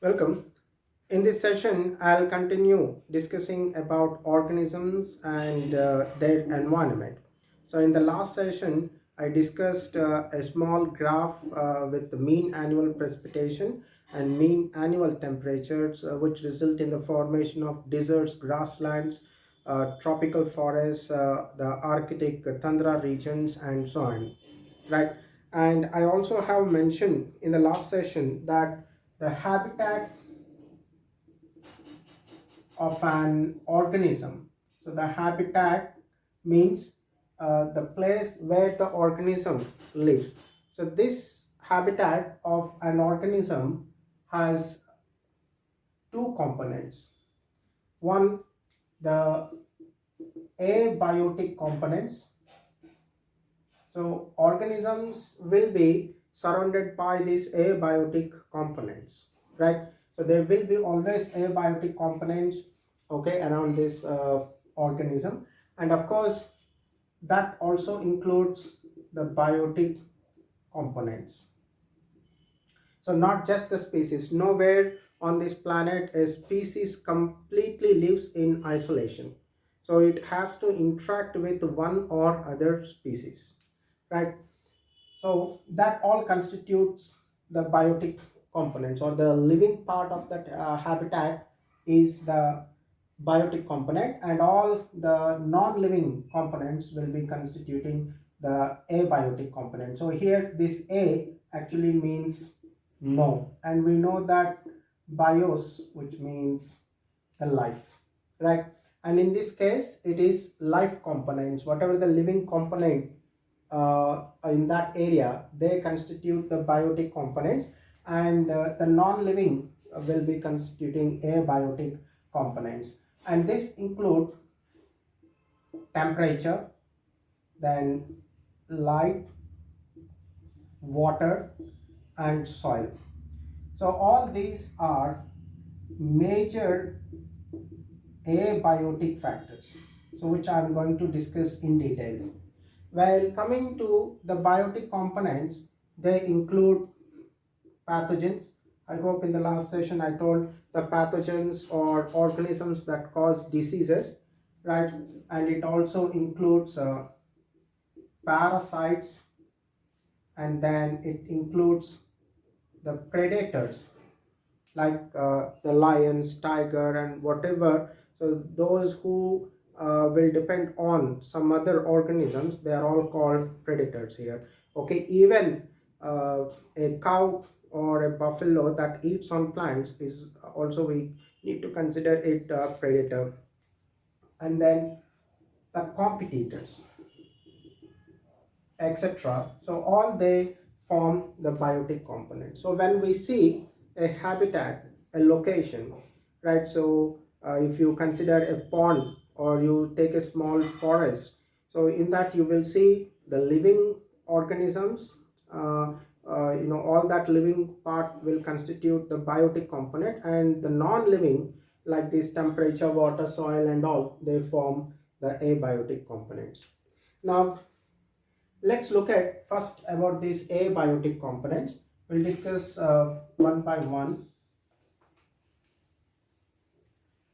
Welcome. In this session, I'll continue discussing about organisms and their environment. So, in the last session, I discussed a small graph with the mean annual precipitation and mean annual temperatures, which result in the formation of deserts, grasslands, tropical forests, the Arctic tundra regions, and so on. Right. And I also have mentioned in the last session that the habitat of an organism. So the habitat means the place where the organism lives. So this habitat of an organism has two components. One, the abiotic components. So organisms will be surrounded by these abiotic components, right? So there will be always abiotic components, okay, around this organism, and of course that also includes the biotic components. So not just the species. Nowhere on this planet a species completely lives in isolation. So it has to interact with one or other species, right? So that all constitutes the biotic components, or the living part of that habitat is the biotic component, and all the non-living components will be constituting the abiotic component. So here this A actually means no, and we know that bios, which means the life, right? And in this case it is life components, whatever the living component in that area, they constitute the biotic components, and the non-living will be constituting abiotic components, and this include temperature, then light, water, and soil. So all these are major abiotic factors, so which I am going to discuss in detail. While coming to the biotic components, they include pathogens. I hope in the last session I told the pathogens or organisms that cause diseases, right? And it also includes parasites, and then it includes the predators like the lions, tiger, and whatever. So those who will depend on some other organisms, they are all called predators here. Okay, even a cow or a buffalo that eats on plants is also, we need to consider it a predator. And then the competitors, etc. So all they form the biotic component. So when we see a habitat, a location, right? So if you consider a pond or you take a small forest, so in that you will see the living organisms. All that living part will constitute the biotic component, and the non-living, like this temperature, water, soil, and all, they form the abiotic components. Now let's look at first about these abiotic components. We'll discuss one by one.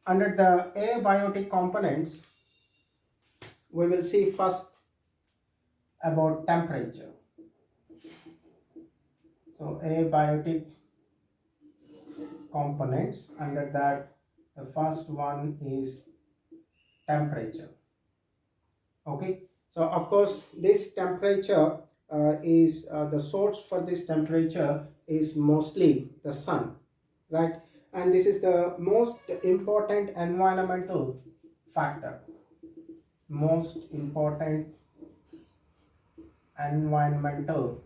Under the abiotic components, we will see first about temperature. So abiotic components, under that the first one is temperature. Okay, so of course this temperature is the source for this temperature is mostly the sun, right? And this is the most important environmental factor, most important environmental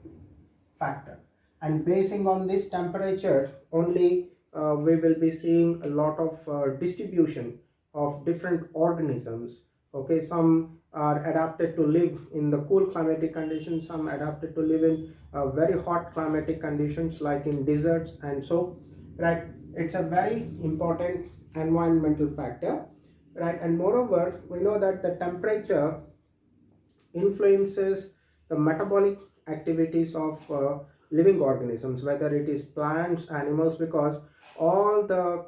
factor. And basing on this temperature only, we will be seeing a lot of distribution of different organisms. Okay, some are adapted to live in the cool climatic conditions, some adapted to live in very hot climatic conditions like in deserts, and so, right, it's a very important environmental factor, right? And moreover, we know that the temperature influences the metabolic activities of living organisms, whether it is plants, animals, because all the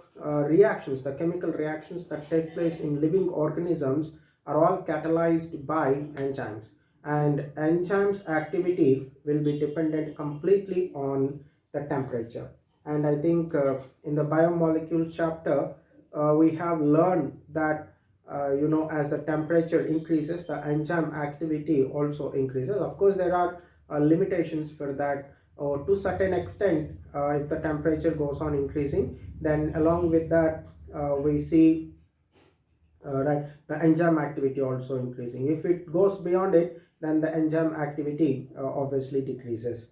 reactions, the chemical reactions that take place in living organisms are all catalyzed by enzymes, and enzymes activity will be dependent completely on the temperature. And I think in the biomolecule chapter we have learned that as the temperature increases, the enzyme activity also increases. Of course, there are limitations for that, or to certain extent, if the temperature goes on increasing, then along with that we see right, the enzyme activity also increasing. If it goes beyond it, then the enzyme activity obviously decreases,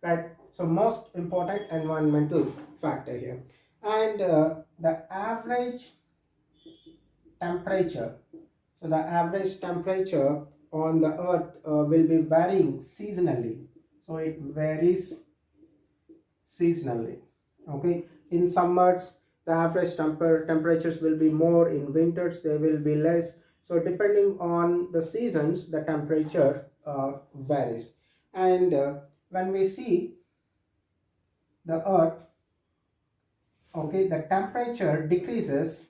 right? So most important environmental factor here. And the average temperature, so the average temperature on the earth will be varying seasonally. So it varies seasonally. Okay, in summers the average temperatures will be more, in winters they will be less. So depending on the seasons, the temperature varies. And when we see the earth, okay, the temperature decreases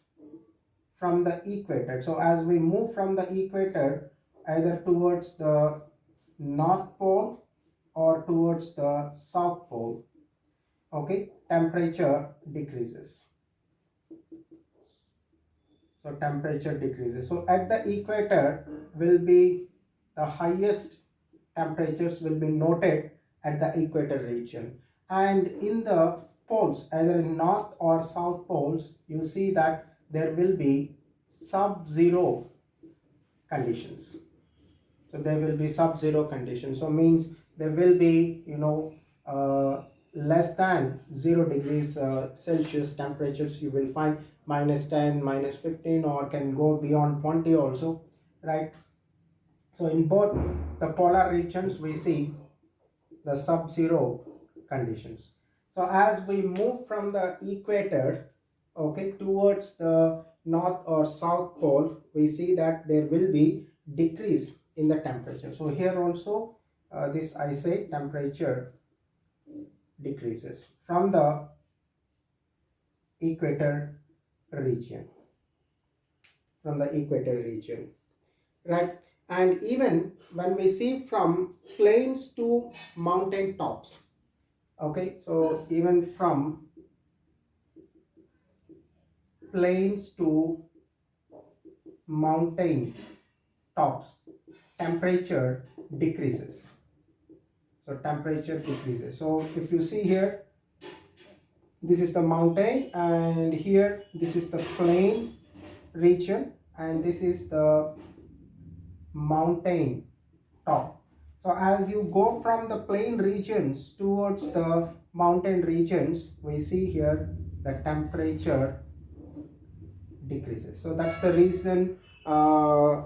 from the equator. So as we move from the equator either towards the north pole or towards the south pole, okay, temperature decreases. So temperature decreases. So at the equator will be the highest temperatures will be noted at the equator region, and in the poles, either in north or south poles, you see that there will be sub-zero conditions. So there will be sub-zero conditions. So means there will be less than 0 degrees Celsius temperatures. You will find -10, -15, or can go beyond 20 also, right? So in both the polar regions we see the sub-zero conditions. So as we move from the equator, okay, towards the north or south pole, we see that there will be decrease in the temperature. So here also this I say temperature decreases from the equator region, right? And even when we see from plains to mountain tops, okay, so even from plains to mountain tops, temperature decreases. So temperature decreases. So if you see here, this is the mountain, and here this is the plain region, and this is the mountain top. So as you go from the plain regions towards the mountain regions, we see here the temperature decreases. So that's the reason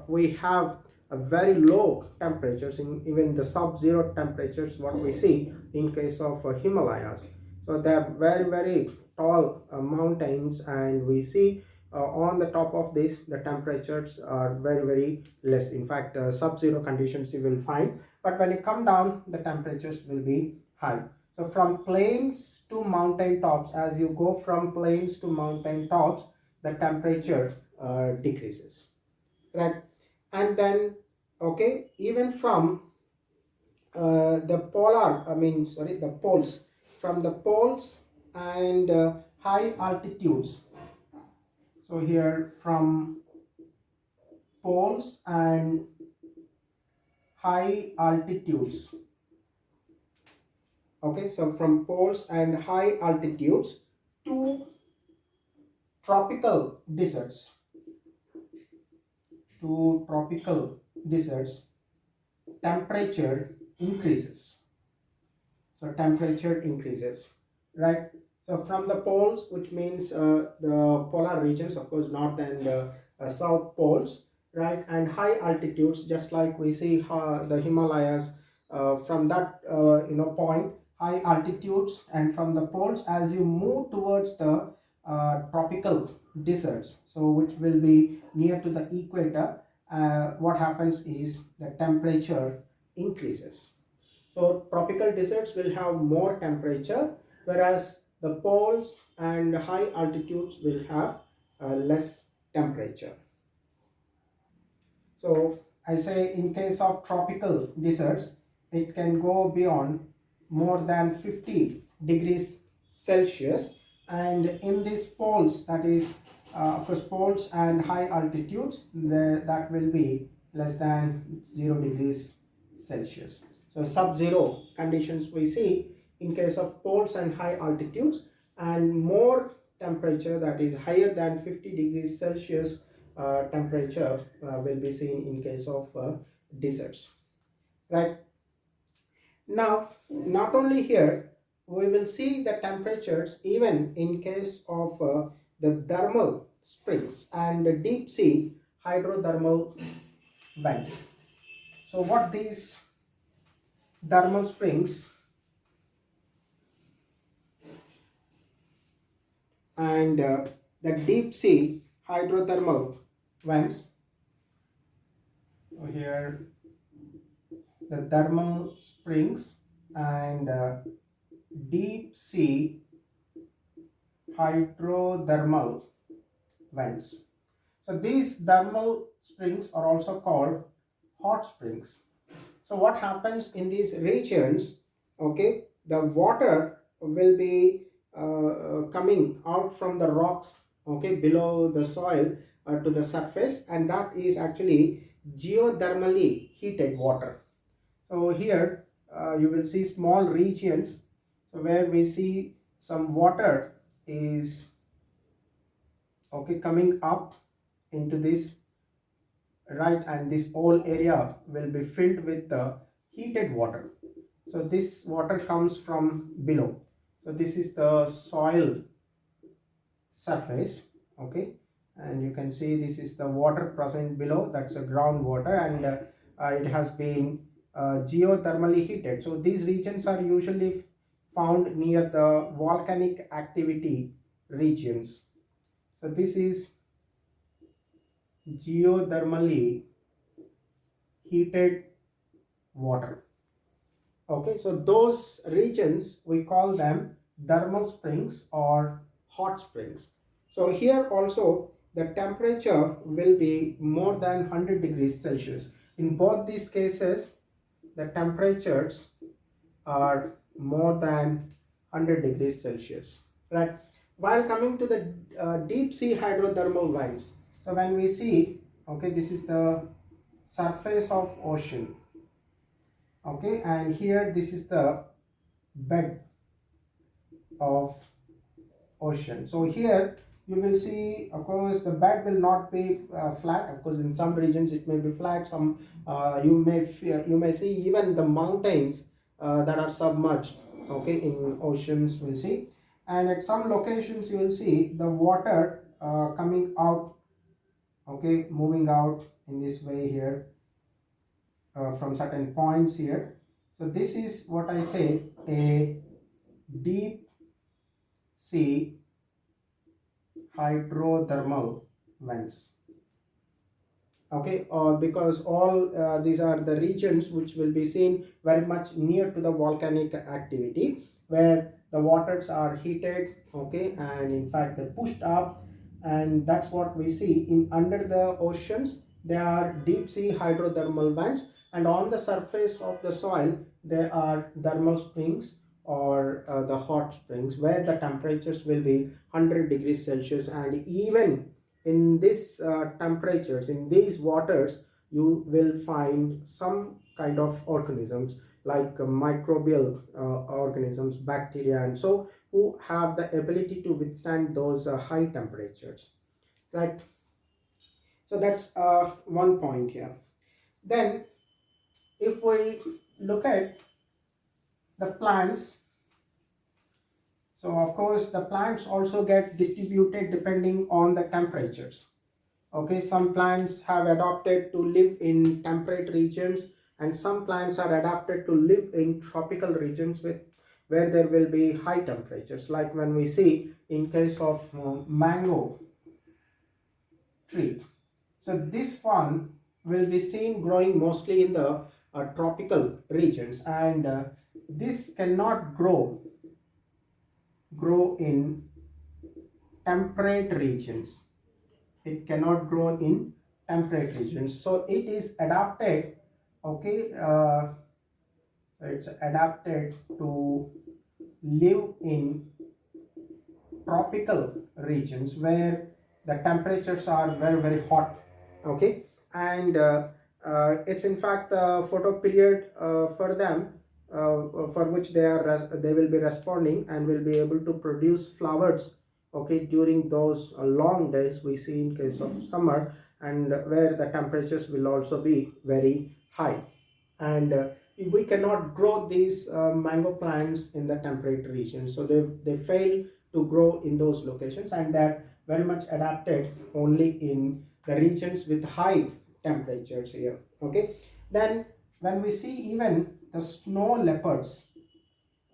we have a very low temperatures, in even the sub-zero temperatures what we see in case of Himalayas. So they are very tall mountains, and we see on the top of this the temperatures are very less. In fact, sub-zero conditions you will find, but when you come down the temperatures will be high. So from plains to mountain tops, as you go from plains to mountain tops, the temperature decreases, right? And then okay, even from the poles, from the poles and high altitudes. So here from poles and high altitudes, okay, so from poles and high altitudes to tropical deserts, temperature increases. So temperature increases, right? So from the poles, which means the polar regions, of course, north and south poles, right? And high altitudes, just like we see the Himalayas, from that point, high altitudes, and from the poles, as you move towards the tropical deserts, so which will be near to the equator, what happens is the temperature increases. So tropical deserts will have more temperature, whereas the poles and high altitudes will have less temperature. So I say in case of tropical deserts, it can go beyond more than 50 degrees Celsius, and in these poles, that is of course poles and high altitudes, that will be less than 0 degrees Celsius. So sub-zero conditions we see in case of poles and high altitudes, and more temperature, that is higher than 50 degrees Celsius temperature will be seen in case of deserts, right? Now, not only here, we will see the temperatures even in case of the thermal springs and the deep sea hydrothermal vents. So what these thermal springs and the deep sea hydrothermal vents, here the thermal springs and deep sea hydrothermal vents. So these thermal springs are also called hot springs. So what happens in these regions, okay, the water will be coming out from the rocks, okay, below the soil to the surface, and that is actually geothermally heated water. So here you will see small regions, so where we see some water is okay coming up into this, right, and this whole area will be filled with the heated water. So this water comes from below. So this is the soil surface, okay, and you can see this is the water present below, that's the groundwater, and it has been geothermally heated. So these regions are usually found near the volcanic activity regions. So this is geothermally heated water. Okay, so those regions we call them thermal springs or hot springs. So here also the temperature will be more than 100 degrees Celsius. In both these cases, the temperatures are more than 100 degrees Celsius, right? While coming to the deep sea hydrothermal vents, so when we see, okay, this is the surface of ocean, okay, and here this is the bed of ocean. So here you will see, of course, the bed will not be flat. Of course, in some regions it may be flat. Some you may see even the mountains that are submerged, okay, in oceans we'll see, and at some locations you will see the water coming out, okay, moving out in this way here from certain points here. So this is what I say a deep sea hydrothermal vents, okay, because all these are the regions which will be seen very much near to the volcanic activity, where the waters are heated, okay, and in fact they pushed up, and that's what we see in under the oceans. There are deep sea hydrothermal vents, and on the surface of the soil there are thermal springs or the hot springs, where the temperatures will be 100 degrees Celsius, and even in this temperatures, in these waters, you will find some kind of organisms like microbial organisms, bacteria, and so, who have the ability to withstand those high temperatures, right? So that's one point here. Then if we look at the plants, so of course the plants also get distributed depending on the temperatures. Okay, some plants have adapted to live in temperate regions, and some plants are adapted to live in tropical regions with where there will be high temperatures, like when we see in case of mango tree. So this one will be seen growing mostly in the tropical regions, and this cannot grow in temperate regions. It cannot grow in temperate regions, so it is adapted. Okay, it's adapted to live in tropical regions where the temperatures are very hot. Okay, and it's in fact the photo period for them, for which they will be responding and will be able to produce flowers, okay, during those long days we see in case of summer, and where the temperatures will also be very high. And we cannot grow these mango plants in the temperate region, so they fail to grow in those locations, and they're very much adapted only in the regions with high temperatures here. Okay, then when we see even the snow leopards,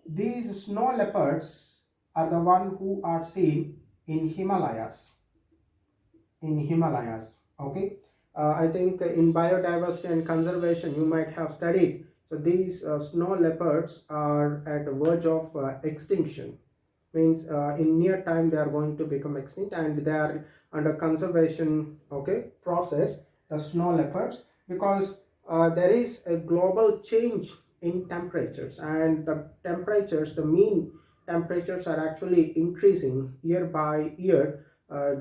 these snow leopards are the one who are seen in Himalayas. Okay, I think in biodiversity and conservation you might have studied. So these snow leopards are at the verge of extinction. Means in near time they are going to become extinct, and they are under conservation, okay, process, the snow leopards, because there is a global change in temperatures, and the mean temperatures are actually increasing year by year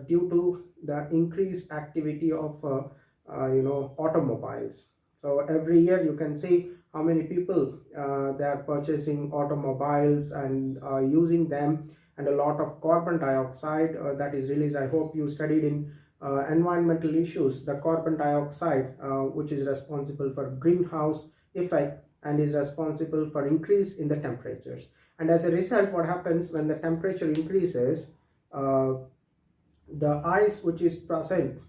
due to the increased activity of automobiles. So every year you can see how many people they are purchasing automobiles and using them, and a lot of carbon dioxide that is released. I hope you studied in environmental issues the carbon dioxide, which is responsible for greenhouse effect and is responsible for increase in the temperatures. And as a result, what happens when the temperature increases, uh, the ice which is present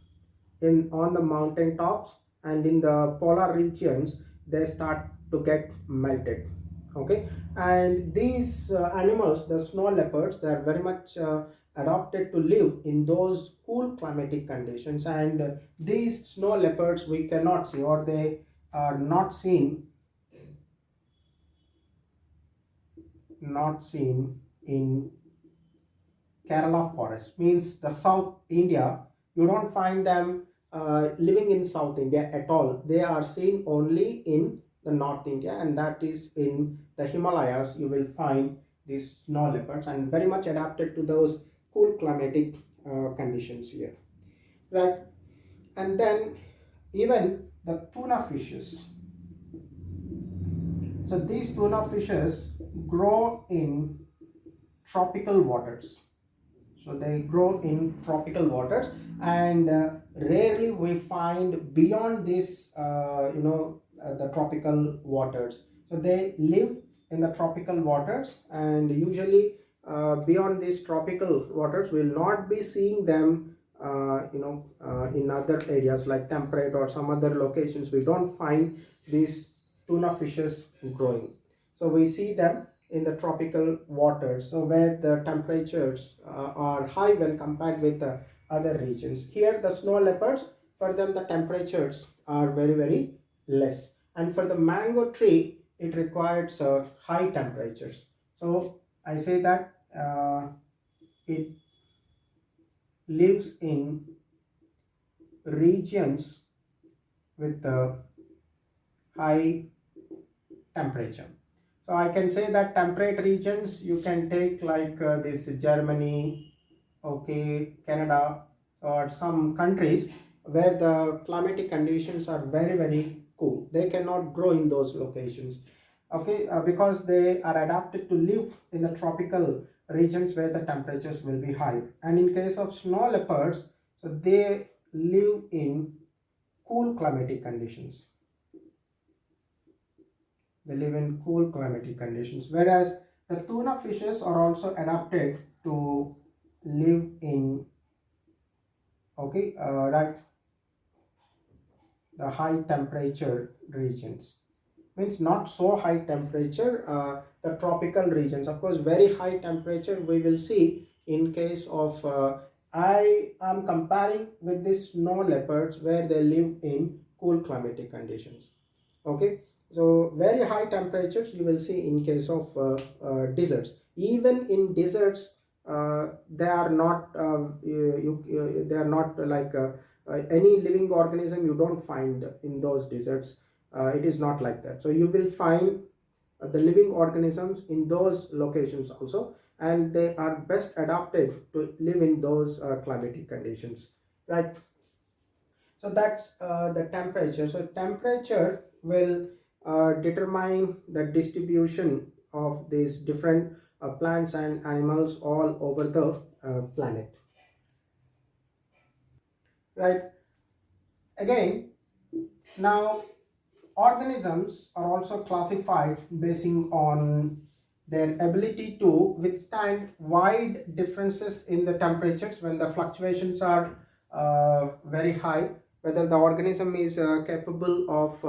in on the mountain tops and in the polar regions, they start to get melted. Okay, and these animals, the snow leopards, they are very much adapted to live in those cool climatic conditions, and these snow leopards we cannot see, or they are not seen in Kerala forest, means the South India. You don't find them living in South India at all. They are seen only in the North India, and that is in the Himalayas. You will find these snow leopards, and very much adapted to those cool climatic conditions here, right? And then even the tuna fishes. So these tuna fishes grow in tropical waters. So they grow in tropical waters, and rarely we find beyond this the tropical waters. So they live in the tropical waters, and usually beyond these tropical waters we will not be seeing them in other areas like temperate or some other locations. We don't find these tuna fishes growing, so we see them in the tropical waters, so where the temperatures are high when compared with the other regions. Here the snow leopards, for them the temperatures are very less, and for the mango tree it requires high temperatures. So I say that it lives in regions with high temperature. So I can say that temperate regions you can take like this Germany, okay, Canada, or some countries where the climatic conditions are very cool. They cannot grow in those locations, okay, because they are adapted to live in the tropical regions where the temperatures will be high. And in case of snow leopards, so they live in cool climatic conditions. They live in cool climatic conditions, whereas the tuna fishes are also adapted to live in, okay, right, the high temperature regions. Means not so high temperature, the tropical regions. Of course, very high temperature we will see in case of I am comparing with these snow leopards where they live in cool climatic conditions. Okay, So very high temperatures you will see in case of deserts. Even in deserts, they are not they are not like any living organism you don't find in those deserts. It is not like that. So you will find the living organisms in those locations also, and they are best adapted to live in those climatic conditions, right? So that's the temperature. So temperature will determine the distribution of these different plants and animals all over the planet, right? Again, now organisms are also classified basing on their ability to withstand wide differences in the temperatures when the fluctuations are very high, whether the organism is capable of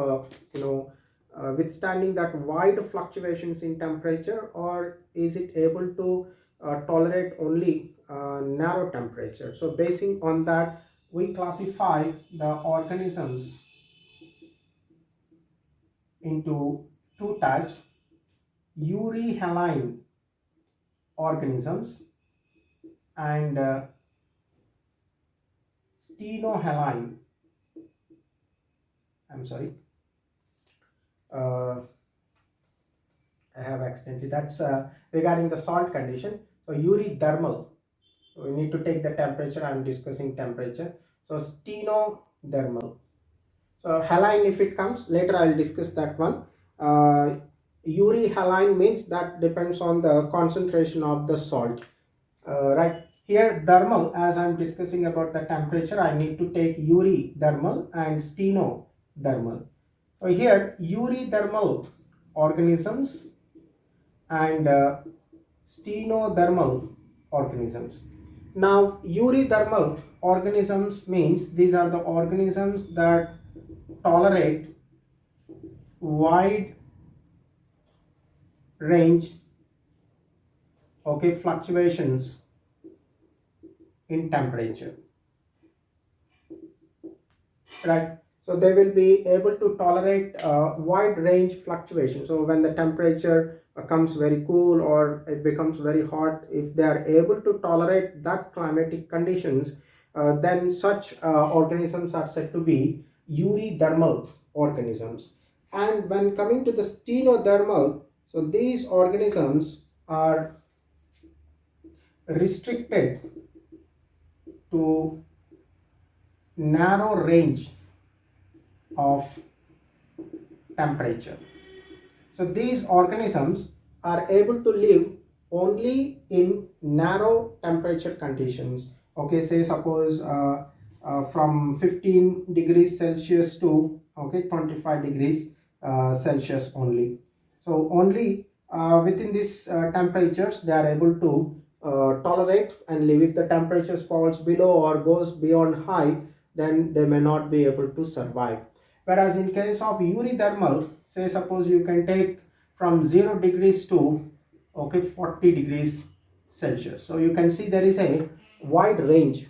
withstanding that wide fluctuations in temperature, or is it able to tolerate only narrow temperature. So basing on that, we classify the organisms into two types: euryhaline organisms and stenohaline. I'm sorry, uh, I have accidentally. That's regarding the salt condition. So eurythermal. We need to take the temperature. I'm discussing temperature. So stenodermal. So haline, if it comes later, I'll discuss that one. Euryhaline means that depends on the concentration of the salt. Right here, thermal, as I'm discussing about the temperature, I need to take eurythermal and stenothermal. So here, eurythermal organisms and stenothermal organisms. Now, eurythermal organisms means these are the organisms that tolerate wide range, okay, fluctuations in temperature, right? So they will be able to tolerate wide range fluctuation. So when the temperature comes very cool or it becomes very hot, if they are able to tolerate that climatic conditions, then such organisms are said to be eurythermal organisms. And when coming to the stenothermal, so these organisms are restricted to narrow range of temperature. So these organisms are able to live only in narrow temperature conditions. Okay, say suppose from 15 degrees Celsius to 25 degrees Celsius only. So only within these temperatures they are able to tolerate and live. If the temperatures falls below or goes beyond high, then they may not be able to survive. Whereas in case of eurythermal, say suppose you can take from 0 degrees to 40 degrees Celsius. So you can see there is a wide range.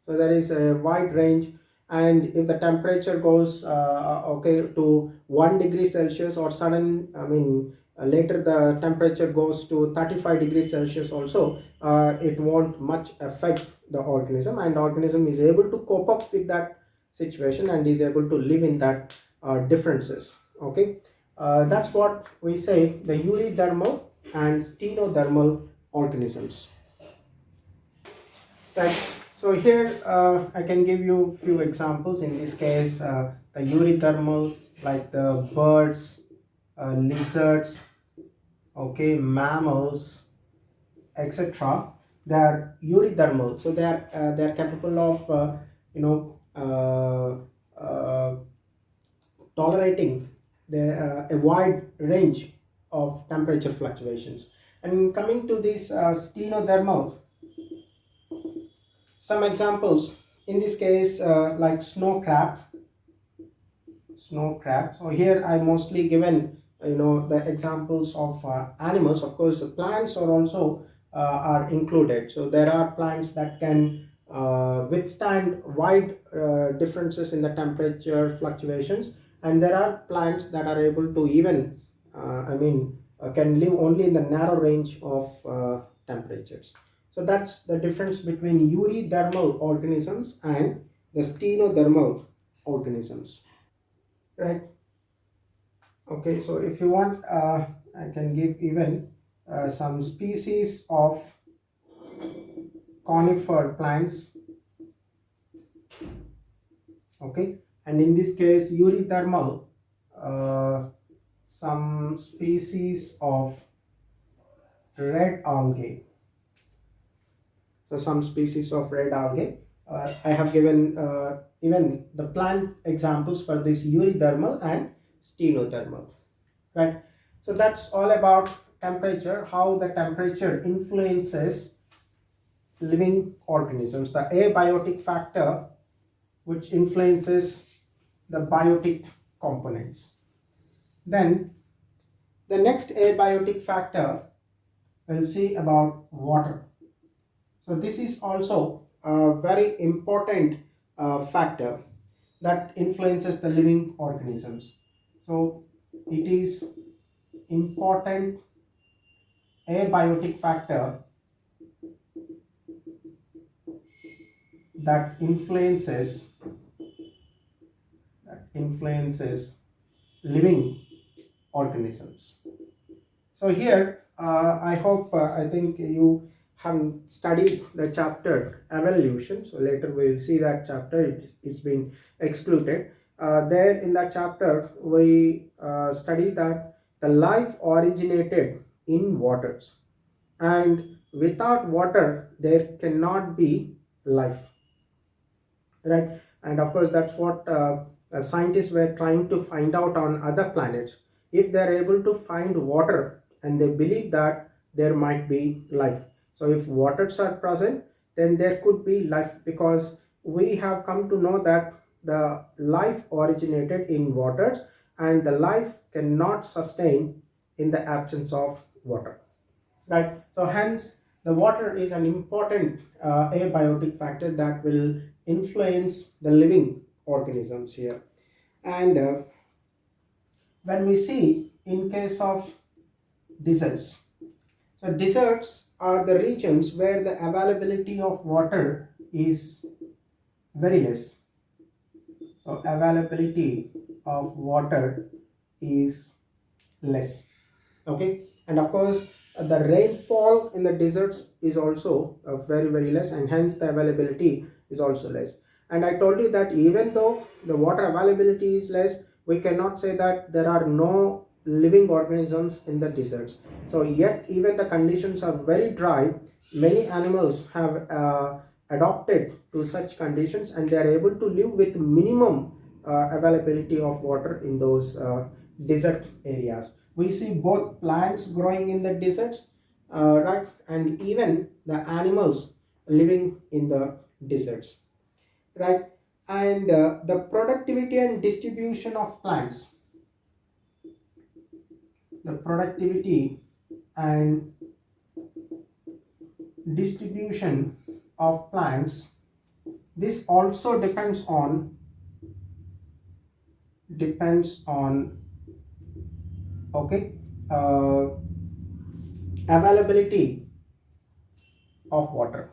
So there is a wide range, and if the temperature goes to 1 degree Celsius, or sudden later the temperature goes to 35 degrees Celsius also, it won't much affect the organism, and organism is able to cope up with that situation and is able to live in that differences. Okay, that's what we say the eurythermal and stenothermal organisms, right? So here I can give you few examples. In this case, the eurythermal, like the birds, lizards, okay, mammals, etc. They are eurythermal, so they are capable of you know tolerating a wide range of temperature fluctuations. And coming to this stenothermal, some examples in this case like snow crab. So here I mostly given the examples of animals. Of course plants are also are included. So there are plants that can withstand wide differences in the temperature fluctuations, and there are plants that are able to even can live only in the narrow range of temperatures. So that's the difference between eurythermal organisms and the stenothermal organisms, right? Okay, so if you want, I can give even some species of conifer plants. Okay, and in this case eurythermal, some species of red algae. So some species of red algae. I have given even the plant examples for this eurythermal and stenothermal, right? So that's all about temperature, how the temperature influences living organisms, the abiotic factor which influences the biotic components. Then the next abiotic factor we'll see about water. So this is also a very important factor that influences the living organisms. So it is important abiotic factor that influences living organisms. So here I think you have studied the chapter evolution. So later we will see that chapter, it's been excluded. There in that chapter we study that the life originated in waters, and without water there cannot be life, right? And of course that's what scientists were trying to find out on other planets. If they're able to find water, and they believe that there might be life. So if waters are present, then there could be life, because we have come to know that the life originated in waters, and the life cannot sustain in the absence of water, right? So hence the water is an important abiotic factor that will influence the living organisms here. And when we see in case of deserts, so deserts are the regions where the availability of water is very less. So availability of water is less. Okay, and of course the rainfall in the deserts is also very less, and hence the availability is also less. And I told you that even though the water availability is less, we cannot say that there are no living organisms in the deserts. So yet even the conditions are very dry, many animals have adopted to such conditions, and they are able to live with minimum availability of water in those desert areas. We see both plants growing in the deserts, right, and even the animals living in the deserts, right? And the productivity and distribution of plants, the productivity and distribution of plants, this also depends on okay, availability of water,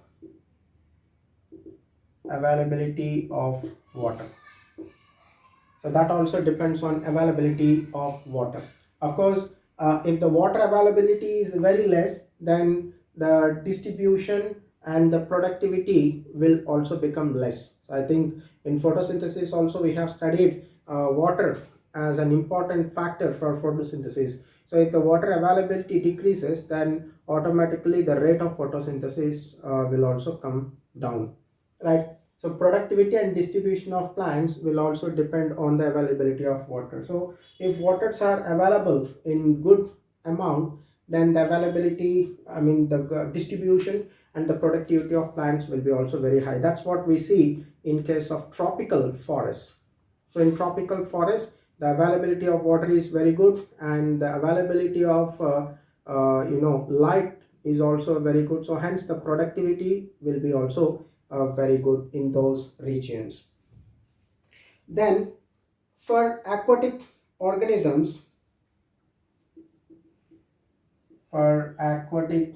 so that also depends on availability of water. Of course if the water availability is very less, then the distribution and the productivity will also become less. So I think in photosynthesis also we have studied water as an important factor for photosynthesis. So if the water availability decreases, then automatically the rate of photosynthesis will also come down, right? So productivity and distribution of plants will also depend on the availability of water. So if waters are available in good amount, then the availability, the distribution and the productivity of plants will be also very high. That's what we see in case of tropical forests. So in tropical forests, the availability of water is very good, and the availability of light is also very good. So hence the productivity will be also very good in those regions. Then For aquatic organisms, for aquatic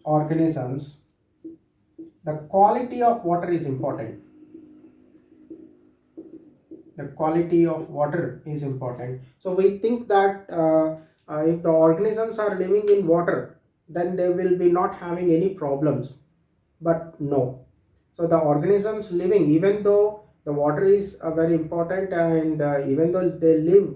organisms, the quality of water is important. The quality of water is important. So we think that if the organisms are living in water, then they will be not having any problems. But no. So the organisms living, even though the water is very important, and even though they live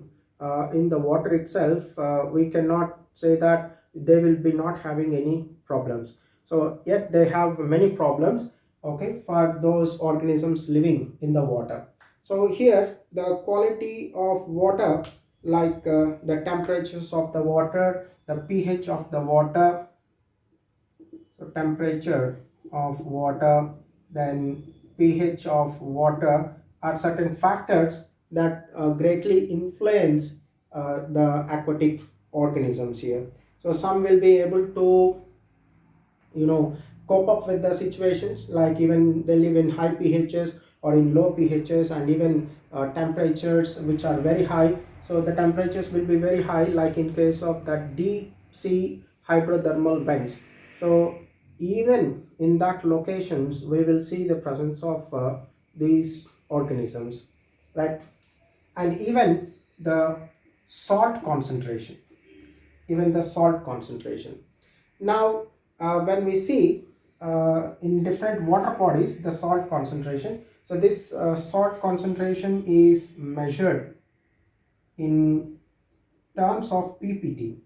in the water itself, we cannot say that they will be not having any problems. So yet they have many problems, okay, for those organisms living in the water. So here the quality of water, like the temperatures of the water, the pH of the water, so temperature of water, then pH of water are certain factors that greatly influence the aquatic organisms here. So some will be able to, cope up with the situations, like even they live in high pHs or in low pHs, and even temperatures which are very high. So the temperatures will be very high, like in case of that deep sea hydrothermal vents. So even in that locations we will see the presence of these organisms, right? And even the salt concentration, even the salt concentration. Now when we see in different water bodies the salt concentration, so this salt concentration is measured in terms of ppt.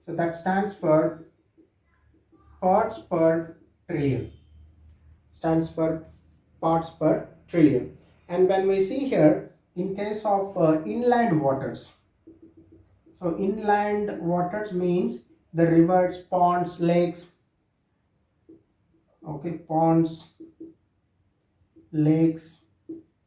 So that stands for parts per trillion, stands for parts per trillion. And when we see here in case of inland waters, so inland waters means the rivers, ponds, lakes, okay, ponds, lakes,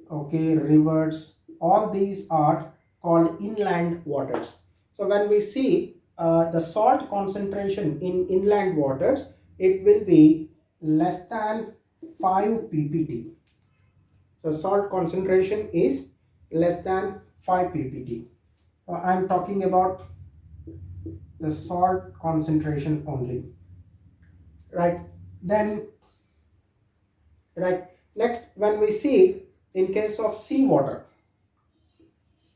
okay, rivers, all these are called inland waters. So when we see the salt concentration in inland waters, it will be less than 5 ppt. So salt concentration is less than 5 ppt. I am talking about the salt concentration only, right? Then, right, next when we see in case of seawater,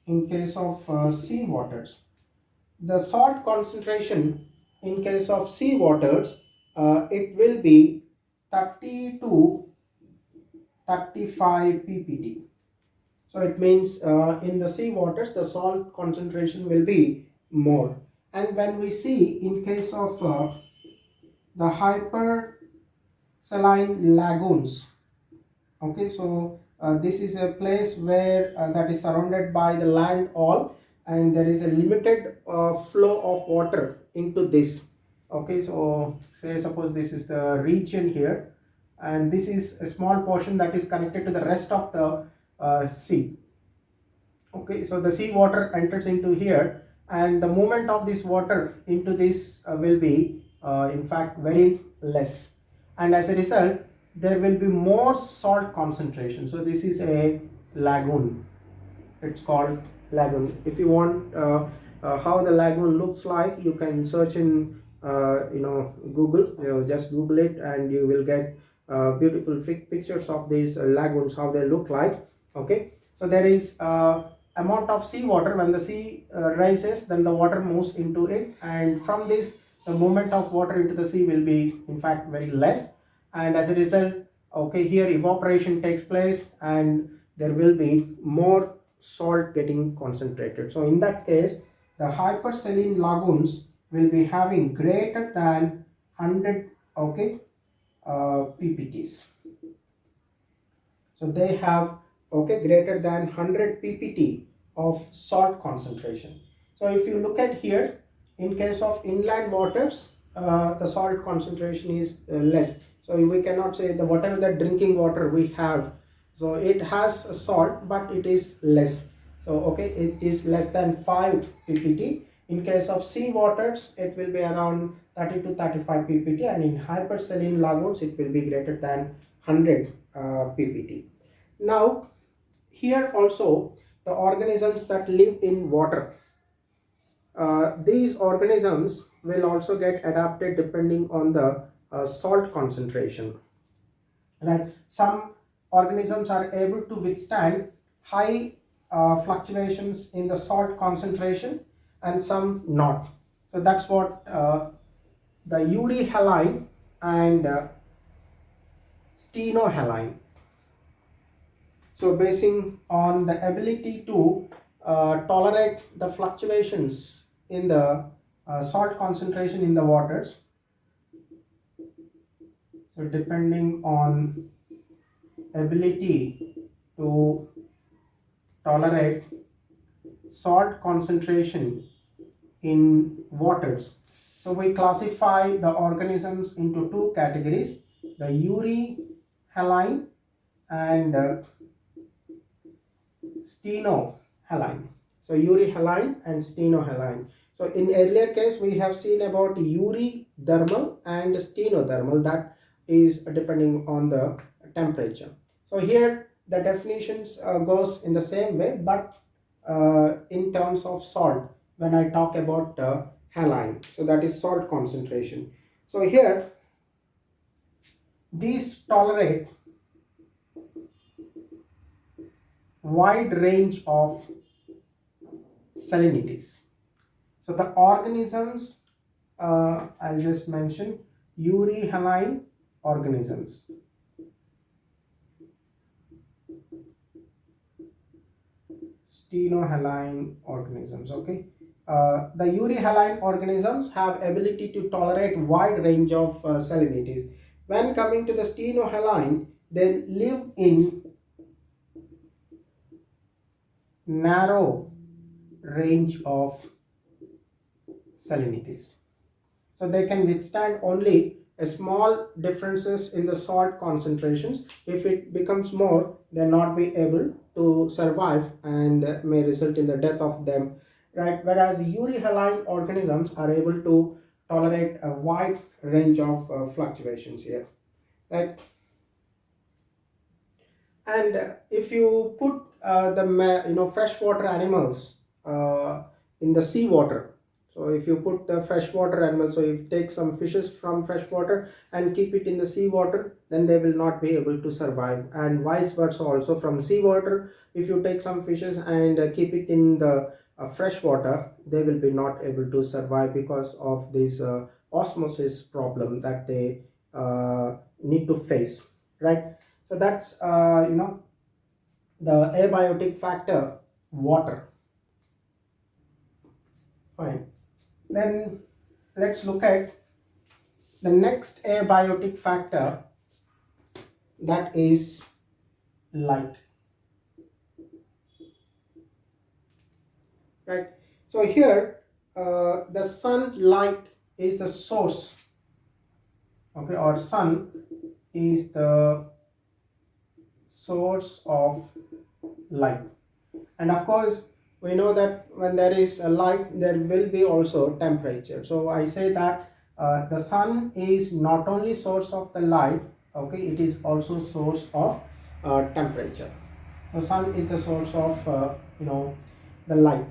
in case of sea waters, the salt concentration in case of sea waters, it will be 30 to 35 ppt. So it means in the sea waters the salt concentration will be more. And when we see in case of the hypersaline lagoons, okay, so this is a place where that is surrounded by the land all, and there is a limited flow of water into this. Okay, so say suppose this is the region here, and this is a small portion that is connected to the rest of the sea. Okay, so the sea water enters into here, and the movement of this water into this will be in fact very less, and as a result there will be more salt concentration. So this is a lagoon, it's called lagoon. If you want how the lagoon looks like, you can search in Google. Just Google it and you will get beautiful pictures of these lagoons, how they look like. Okay, so there is amount of sea water. When the sea rises, then the water moves into it, and from this the movement of water into the sea will be in fact very less, and as a result, okay, here evaporation takes place and there will be more salt getting concentrated. So in that case the hypersaline lagoons will be having greater than 100, okay, ppts. So they have, okay, greater than 100 ppt of salt concentration. So if you look at here, in case of inland waters, the salt concentration is less. So we cannot say the whatever the drinking water we have, so it has salt but it is less. So okay, it is less than 5 ppt. In case of sea waters, it will be around 30 to 35 ppt, and in hypersaline lagoons it will be greater than 100 ppt. Now here also the organisms that live in water. These organisms will also get adapted depending on the salt concentration. Right? Some organisms are able to withstand high fluctuations in the salt concentration and some not. So that's what the euryhaline and stenohaline. So basing on the ability to tolerate the fluctuations in the salt concentration in the waters. So depending on ability to tolerate salt concentration in waters. So we classify the organisms into two categories, the euryhaline and stenohaline. So euryhaline and stenohaline. So in earlier case we have seen about eurythermal and stenothermal, that is depending on the temperature. So here the definitions goes in the same way, but in terms of salt when I talk about haline, so that is salt concentration. So here these tolerate wide range of salinities. So the organisms I'll just mention euryhaline organisms. Stenohaline organisms. Okay, the euryhaline organisms have ability to tolerate wide range of salinities. When coming to the stenohaline, they live in narrow range of salinities. So they can withstand only a small differences in the salt concentrations. If it becomes more, they'll not be able to survive and may result in the death of them, right? Whereas euryhaline organisms are able to tolerate a wide range of fluctuations here, right? And if you put the freshwater animals in the sea water, so if you put the freshwater animals, so if you take some fishes from freshwater and keep it in the sea water, then they will not be able to survive, and vice versa also from seawater. If you take some fishes and keep it in the freshwater, they will be not able to survive because of this osmosis problem that they need to face, right? So that's the abiotic factor, water. Fine. Then let's look at the next abiotic factor, that is light. Right. So here the sunlight is the source. Okay, or sun is the source of light, and of course we know that when there is a light there will be also temperature. So I say that the sun is not only source of the light, okay, it is also source of temperature. So sun is the source of the light.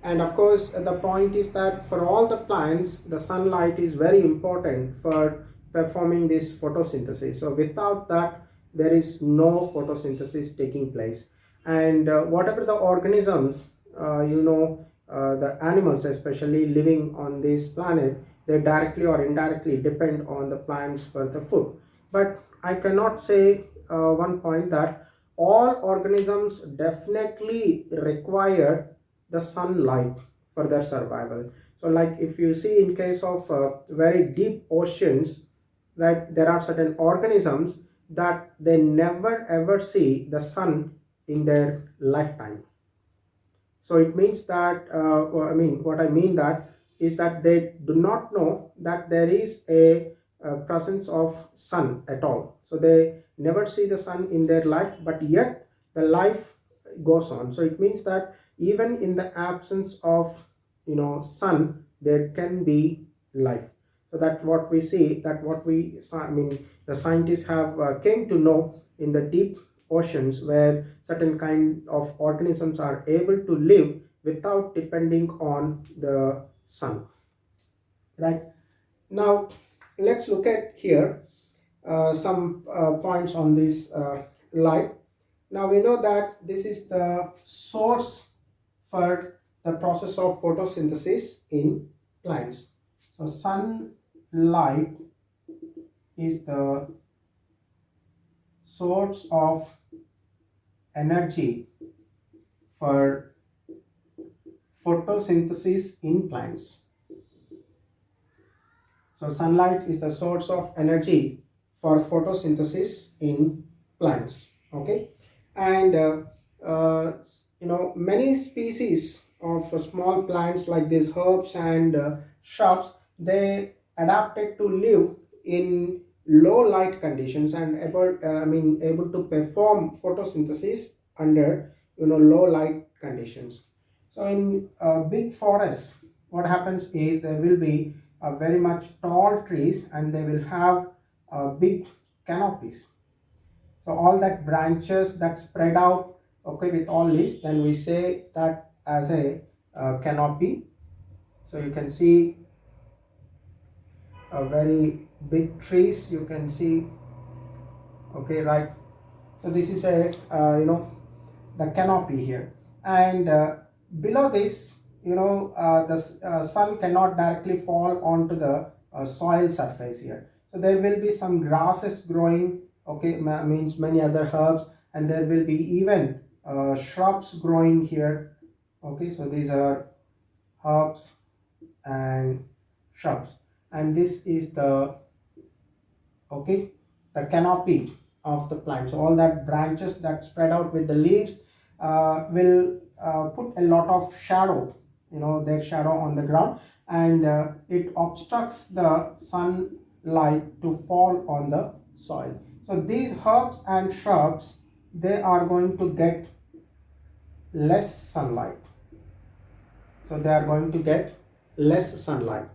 And of course the point is that for all the plants the sunlight is very important for performing this photosynthesis. So without that there is no photosynthesis taking place. And whatever the organisms the animals especially living on this planet, they directly or indirectly depend on the plants for the food. But I cannot say one point that all organisms definitely require the sunlight for their survival. So like if you see in case of very deep oceans, right, there are certain organisms that they never ever see the sun in their lifetime. So it means that what I mean that is that they do not know that there is a presence of sun at all. So they never see the sun in their life, but yet the life goes on. So it means that even in the absence of sun, there can be life. So that's what we see, that what we the scientists have came to know in the deep oceans where certain kind of organisms are able to live without depending on the sun, right? Now let's look at here some points on this light. Now we know that this is the source for the process of photosynthesis in plants. So sunlight is the source of energy for photosynthesis in plants. So sunlight is the source of energy for photosynthesis in plants. Okay, and many species of small plants like these herbs and shrubs, they adapted to live in low light conditions and able to perform photosynthesis under low light conditions. So in big forests, what happens is there will be very much tall trees and they will have big canopies. So all that branches that spread out, okay, with all leaves, then we say that as a canopy. So you can see a very big trees, you can see, okay, right? So this is a the canopy here, and below this, the sun cannot directly fall onto the soil surface here. So there will be some grasses growing, okay, means many other herbs, and there will be even shrubs growing here. Okay, so these are herbs and shrubs, and this is the, okay, the canopy of the plant. So all that branches that spread out with the leaves will put a lot of shadow, their shadow on the ground, and it obstructs the sunlight to fall on the soil. So these herbs and shrubs, they are going to get less sunlight. So they are going to get less sunlight,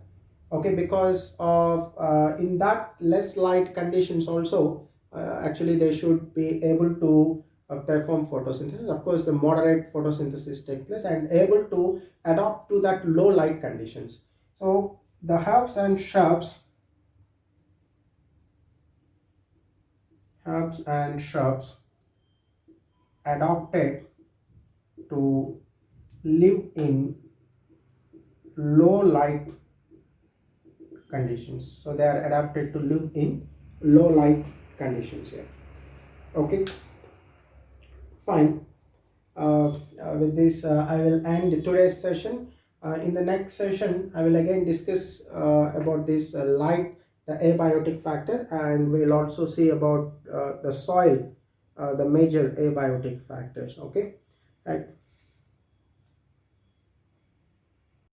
okay, because of in that less light conditions also, actually they should be able to perform photosynthesis. Of course, the moderate photosynthesis take place and able to adapt to that low light conditions. So the herbs and shrubs adapted to live in low light conditions. So they are adapted to live in low light conditions here. Okay, fine. With this, I will end today's session. In the next session, I will again discuss about this light, the abiotic factor, and we will also see about the soil, the major abiotic factors. Okay, right.